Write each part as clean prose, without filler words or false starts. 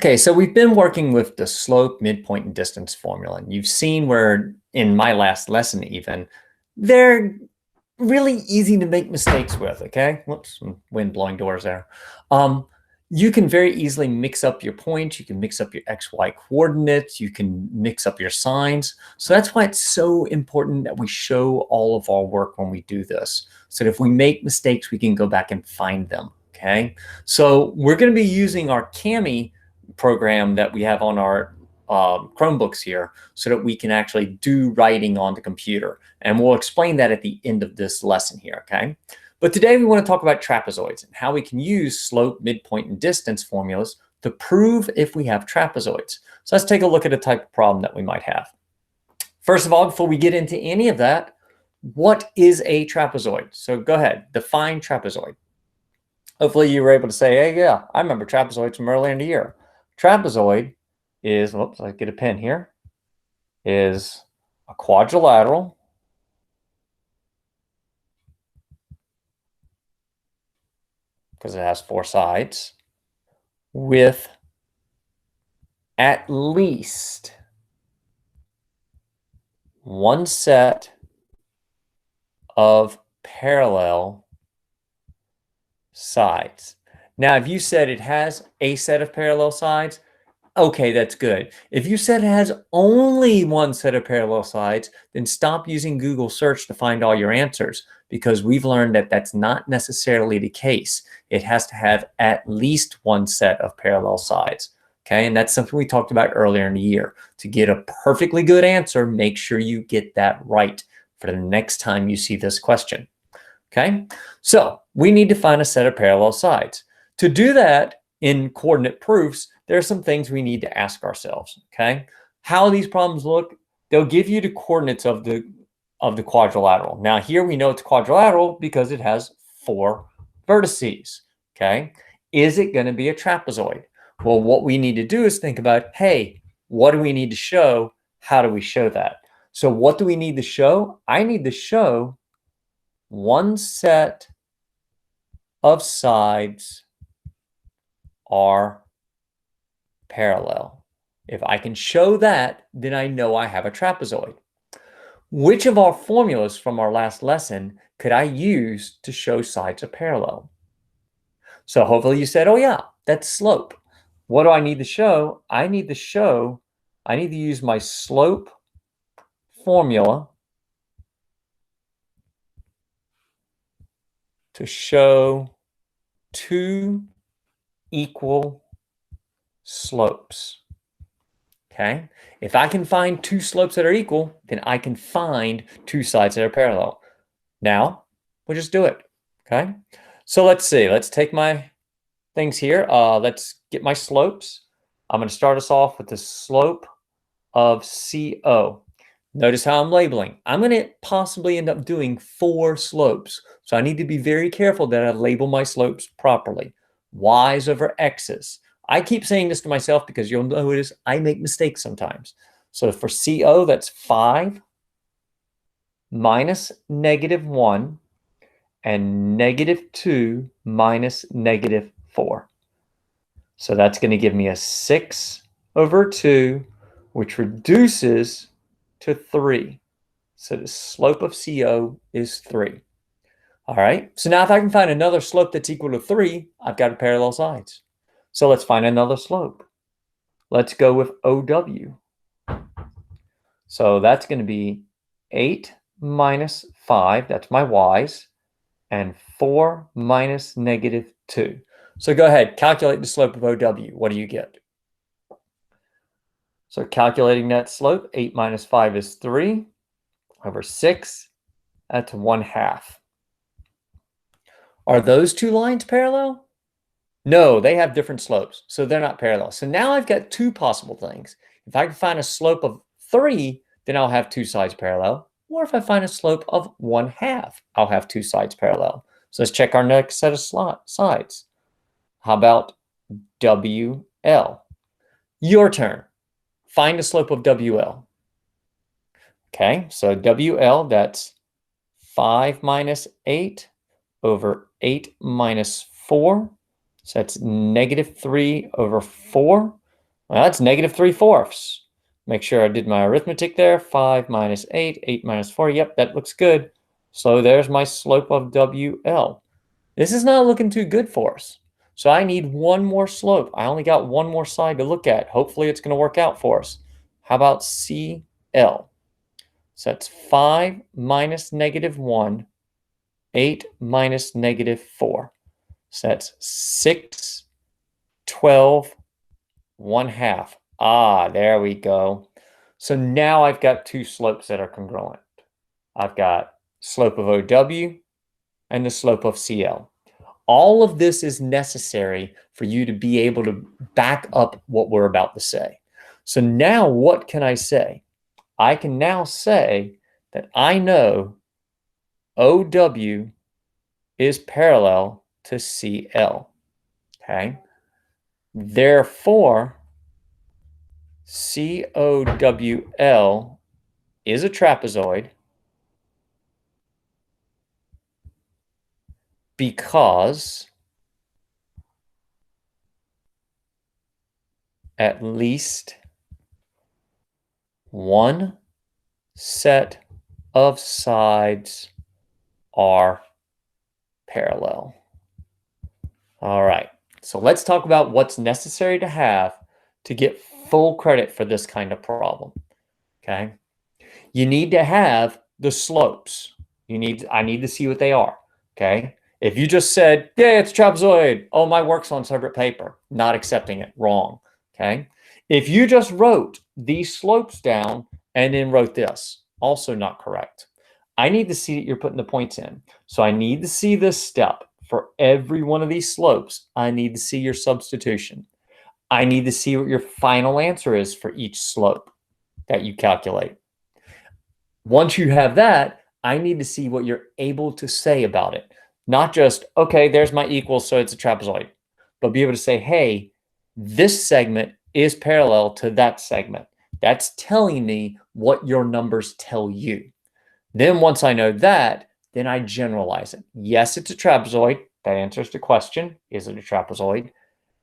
Okay, so we've been working with the slope, midpoint, and distance formula. And you've seen where in my last lesson even, they're really easy to make mistakes with, okay? Whoops, some wind blowing doors there. You can very easily mix up your points. You can mix up your XY coordinates. You can mix up your signs. So that's why it's so important that we show all of our work when we do this. So that if we make mistakes, we can go back and find them, okay? So we're going to be using our Cami program that we have on our Chromebooks here so that we can actually do writing on the computer. And we'll explain that at the end of this lesson here, okay? But today we want to talk about trapezoids and how we can use slope, midpoint, and distance formulas to prove if we have trapezoids. So let's take a look at a type of problem that we might have. First of all, before we get into any of that, what is a trapezoid? So go ahead, define trapezoid. Hopefully you were able to say, hey, yeah, I remember trapezoids from earlier in the year. Trapezoid is, whoops, I get a pen here, is a quadrilateral because it has four sides with at least one set of parallel sides. Now, if you said it has a set of parallel sides, okay, that's good. If you said it has only one set of parallel sides, then stop using Google search to find all your answers, because we've learned that that's not necessarily the case. It has to have at least one set of parallel sides. Okay, and that's something we talked about earlier in the year. To get a perfectly good answer, make sure you get that right for the next time you see this question. Okay, so we need to find a set of parallel sides. To do that in coordinate proofs, there are some things we need to ask ourselves, okay? How these problems look, they'll give you the coordinates of the quadrilateral. Now here we know it's quadrilateral because it has four vertices, okay? Is it going to be a trapezoid? Well, what we need to do is think about, hey, what do we need to show? How do we show that? So what do we need to show? I need to show one set of sides are parallel. If I can show that, then I know I have a trapezoid. Which of our formulas from our last lesson could I use to show sides are parallel? So hopefully you said, oh yeah, that's slope. What do I need to show? I need to use my slope formula to show two equal slopes. Okay, if I can find two slopes that are equal, then I can find two sides that are parallel. Now, we'll just do it. Okay, so let's see. Let's take my things here. Let's get my slopes. I'm going to start us off with the slope of CO. Notice how I'm labeling. I'm going to possibly end up doing four slopes. So I need to be very careful that I label my slopes properly. Y's over X's. I keep saying this to myself because you'll notice I make mistakes sometimes. So for CO, that's 5 minus -1 and -2 minus -4. So that's going to give me a 6 over 2, which reduces to 3. So the slope of CO is 3. All right, so now if I can find another slope that's equal to 3, I've got a parallel sides. So let's find another slope. Let's go with OW. So that's going to be 8 minus 5, that's my y's, and 4 minus -2. So go ahead, calculate the slope of OW. What do you get? So calculating that slope, 8 minus 5 is 3 over 6. That's 1/2. Are those two lines parallel? No, they have different slopes, so they're not parallel. So now I've got two possible things. If I can find a slope of 3, then I'll have two sides parallel. Or if I find a slope of 1/2, I'll have two sides parallel. So let's check our next set of sides. How about WL? Your turn. Find the slope of WL. Okay, so WL, that's 5 minus 8 over 8 minus 4. So that's -3 over 4. Well, that's -3/4. Make sure I did my arithmetic there. 5 minus 8, 8 minus 4. Yep, that looks good. So there's my slope of WL. This is not looking too good for us. So I need one more slope. I only got one more side to look at. Hopefully it's going to work out for us. How about CL? So that's 5 minus -1, 8 minus -4. So that's 6, 12, 1/2. Ah, there we go. So now I've got two slopes that are congruent. I've got slope of OW and the slope of CL. All of this is necessary for you to be able to back up what we're about to say. So now what can I say? I can now say that I know OW is parallel to CL. Okay. Therefore, COWL is a trapezoid because at least one set of sides are parallel. All right, so let's talk about what's necessary to have to get full credit for this kind of problem, okay? You need to have the slopes. I need to see what they are, okay? If you just said, yeah, it's trapezoid. Oh, my work's on separate paper. Not accepting it. Wrong, okay? If you just wrote these slopes down and then wrote this, also not correct. I need to see that you're putting the points in. So I need to see this step. For every one of these slopes, I need to see your substitution. I need to see what your final answer is for each slope that you calculate. Once you have that, I need to see what you're able to say about it. Not just, okay, there's my equal, so it's a trapezoid, but be able to say, hey, this segment is parallel to that segment. That's telling me what your numbers tell you. Then once I know that, then I generalize it. Yes, it's a trapezoid. That answers the question, is it a trapezoid?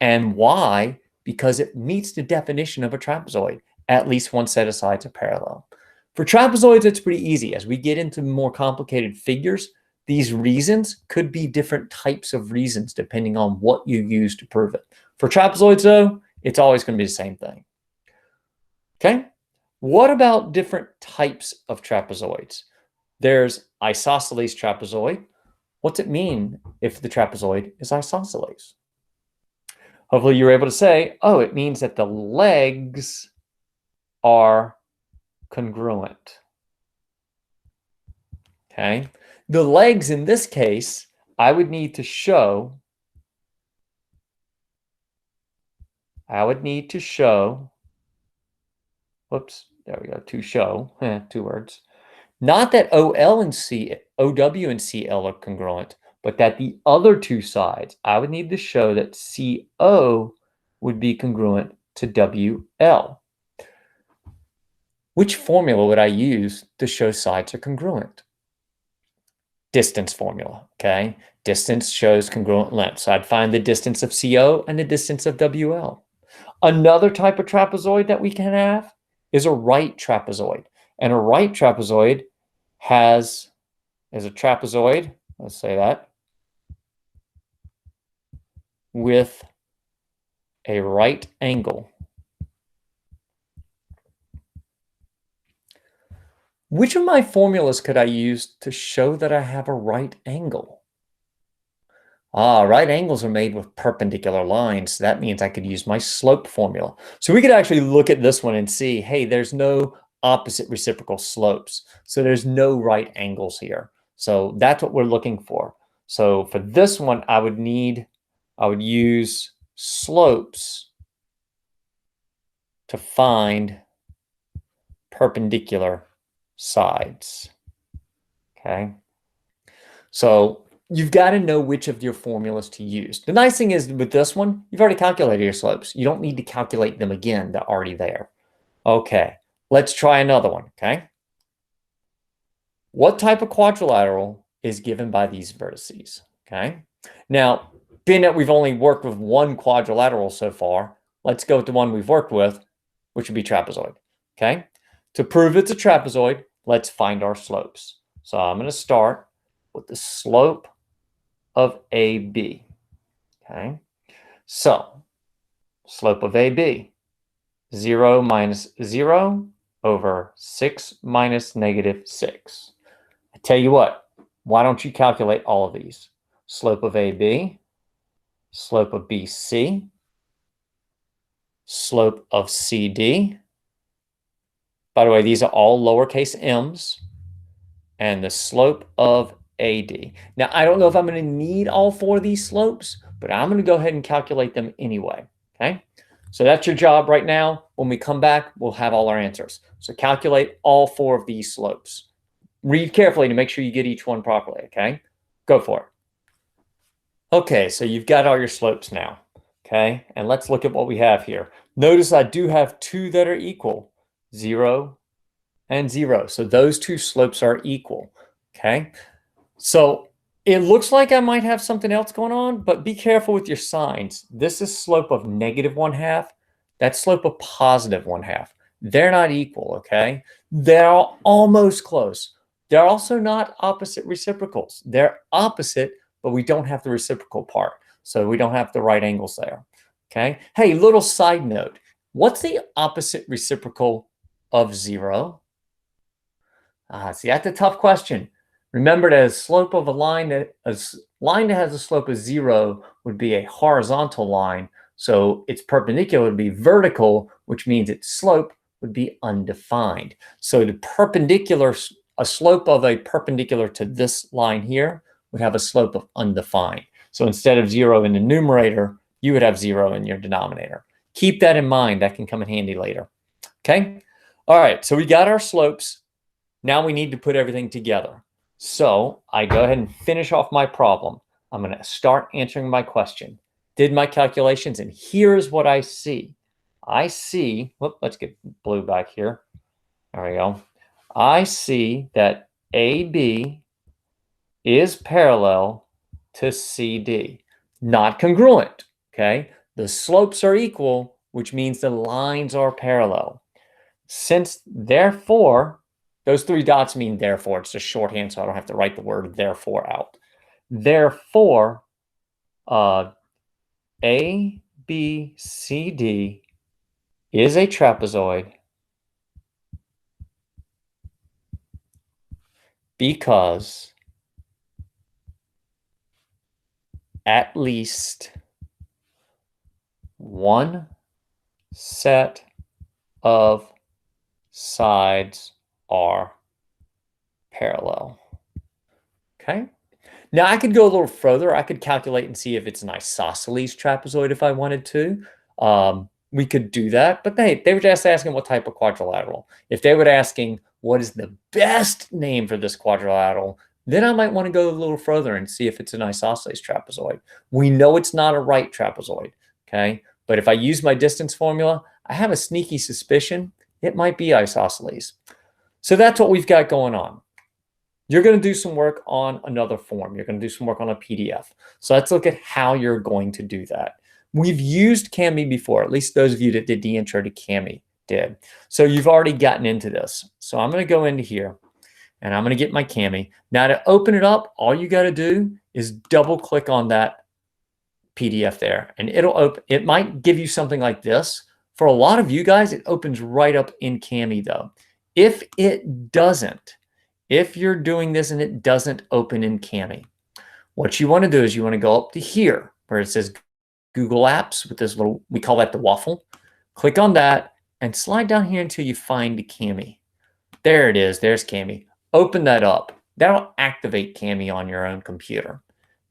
And why? Because it meets the definition of a trapezoid. At least one set of sides are parallel. For trapezoids, it's pretty easy. As we get into more complicated figures, these reasons could be different types of reasons depending on what you use to prove it. For trapezoids, though, it's always going to be the same thing. Okay? What about different types of trapezoids? There's isosceles trapezoid. What's it mean if the trapezoid is isosceles? Hopefully you're able to say, oh, it means that the legs are congruent. Okay. The legs in this case, I would need to show, whoops, there we go, to show, two words. Not that OW and CL are congruent, but that the other two sides, I would need to show that CO would be congruent to WL. Which formula would I use to show sides are congruent? Distance formula, okay? Distance shows congruent length. So I'd find the distance of CO and the distance of WL. Another type of trapezoid that we can have is a right trapezoid. And a right trapezoid is a trapezoid, let's say that, with a right angle. Which of my formulas could I use to show that I have a right angle? Right angles are made with perpendicular lines. So that means I could use my slope formula. So we could actually look at this one and see, hey, there's no opposite reciprocal slopes. So there's no right angles here. So that's what we're looking for. So for this one, I would use slopes to find perpendicular sides. Okay. So you've got to know which of your formulas to use. The nice thing is with this one, you've already calculated your slopes. You don't need to calculate them again. They're already there. Okay, let's try another one, okay? What type of quadrilateral is given by these vertices, okay? Now, being that we've only worked with one quadrilateral so far, let's go with the one we've worked with, which would be trapezoid. Okay. To prove it's a trapezoid, let's find our slopes. So I'm going to start with the slope of AB. Okay. So slope of AB, 0 minus 0 over 6 minus negative 6. I tell you what, why don't you calculate all of these? Slope of AB, slope of BC, slope of CD. By the way, these are all lowercase m's. And the slope of AD. Now, I don't know if I'm going to need all 4 of these slopes, but I'm going to go ahead and calculate them anyway. Okay. So that's your job right now. When we come back, we'll have all our answers. So calculate all 4 of these slopes. Read carefully to make sure you get each one properly. Okay. Go for it. Okay. So you've got all your slopes now. Okay. And let's look at what we have here. Notice I do have 2 that are equal, 0 and 0. So those 2 slopes are equal. Okay. So it looks like I might have something else going on, but be careful with your signs. This is slope of -1/2. That's slope of +1/2. They're not equal. Okay. They're almost close. They're also not opposite reciprocals. They're opposite, but we don't have the reciprocal part. So we don't have the right angles there. Okay. Hey, little side note. What's the opposite reciprocal of 0? See, that's a tough question. Remember that a slope of a line that has a slope of 0 would be a horizontal line. So its perpendicular would be vertical, which means its slope would be undefined. So a slope of a perpendicular to this line here would have a slope of undefined. So instead of 0 in the numerator, you would have 0 in your denominator. Keep that in mind. That can come in handy later. Okay. All right. So we got our slopes. Now we need to put everything together. So I go ahead and finish off my problem. I'm going to start answering my question. Did my calculations, and here's what I see. I see, let's get blue back here. There we go. I see that AB is parallel to CD. Not congruent, okay? The slopes are equal, which means the lines are parallel. Since, therefore, those 3 dots mean therefore. It's just shorthand, so I don't have to write the word therefore out. Therefore, A, B, C, D is a trapezoid because at least one set of sides are parallel. Okay. Now I could go a little further. I could calculate and see if it's an isosceles trapezoid if I wanted to. We could do that, but they were just asking what type of quadrilateral. If they were asking what is the best name for this quadrilateral, then I might want to go a little further and see if it's an isosceles trapezoid. We know it's not a right trapezoid, okay? But if I use my distance formula, I have a sneaky suspicion it might be isosceles. So that's what we've got going on. You're going to do some work on another form. You're going to do some work on a PDF. So let's look at how you're going to do that. We've used Cami before, at least those of you that did the intro to Cami did. So you've already gotten into this. So I'm going to go into here and I'm going to get my Cami. Now to open it up, all you got to do is double click on that PDF there and it'll open. It might give you something like this. For a lot of you guys, it opens right up in Cami though. If it doesn't, if you're doing this and it doesn't open in Cami, what you want to do is you want to go up to here where it says Google Apps with this little, we call that the waffle. Click on that and slide down here until you find Cami. There it is. There's Cami. Open that up. That'll activate Cami on your own computer.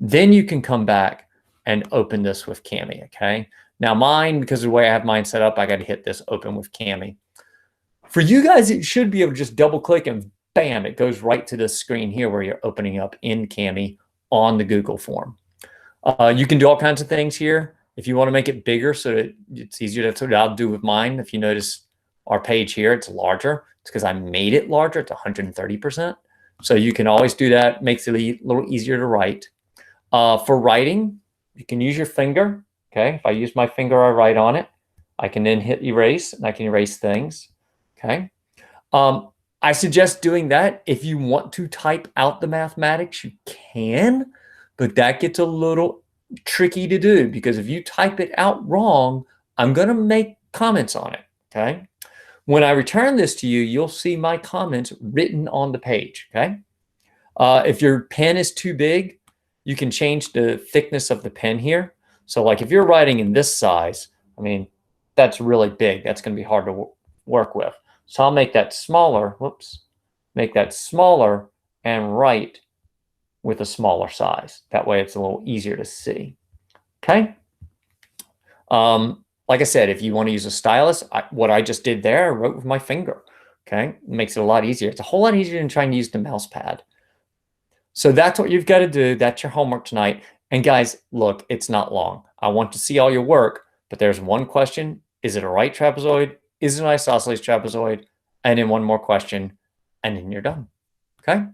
Then you can come back and open this with Cami, okay? Now mine, because of the way I have mine set up, I got to hit this open with Cami. For you guys, it should be able to just double click and bam, it goes right to this screen here where you're opening up in Cami on the Google form. You can do all kinds of things here. If you want to make it bigger so that it's easier, that's what I'll do with mine. If you notice our page here, it's larger. It's because I made it larger. It's 130%. So you can always do that. Makes it a little easier to write. For writing, you can use your finger. Okay, if I use my finger, I write on it. I can then hit erase, and I can erase things. Okay. I suggest doing that. If you want to type out the mathematics, you can, but that gets a little tricky to do because if you type it out wrong, I'm going to make comments on it. Okay. When I return this to you, you'll see my comments written on the page. Okay. If your pen is too big, you can change the thickness of the pen here. So like if you're writing in this size, I mean, that's really big. That's going to be hard to work with. So I'll make that smaller. Whoops. Make that smaller and write with a smaller size. That way it's a little easier to see. Okay. Like I said, if you want to use a stylus, what I just did there, I wrote with my finger. Okay. It makes it a lot easier. It's a whole lot easier than trying to use the mouse pad. So that's what you've got to do. That's your homework tonight. And guys, look, it's not long. I want to see all your work, but there's one question. Is it a right trapezoid? Is it an isosceles trapezoid? And then one more question, and then you're done. Okay.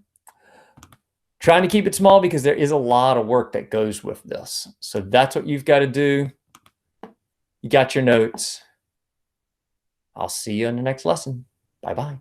Trying to keep it small because there is a lot of work that goes with this. So that's what you've got to do. You got your notes. I'll see you in the next lesson. Bye-bye.